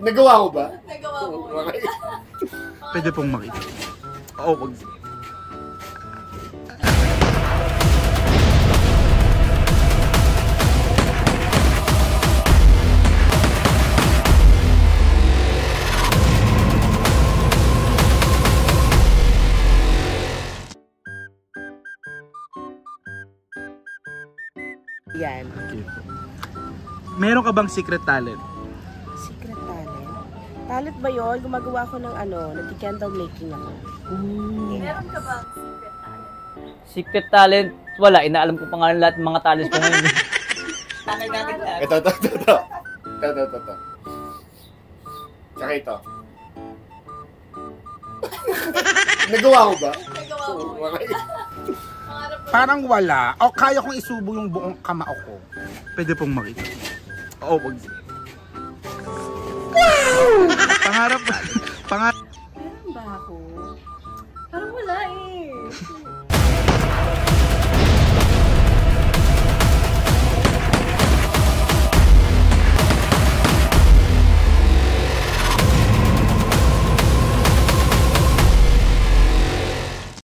Nagawa ko ba? Nagawa mo. Okay. Pwede pong makita. Oo, wag. Yan. Okay po. Meron ka bang secret talent? Secret talent? Talent ba yun? Gumagawa ako ng nag-candle making ako. Meron ka bang secret talent? Secret talent, wala. Inaalam ko pa nga lahat ng mga talents ko ngayon. Takay natin lahat. Ito. Tsaka ito. Nagawa ko ba? Nagawa mo. Okay. Pangarap mo. Parang wala. O kaya kong isubo yung buong kamao ko. Pwede pong makita. Oo, wag. Pangarap. Meron ba ako? Parang wala eh.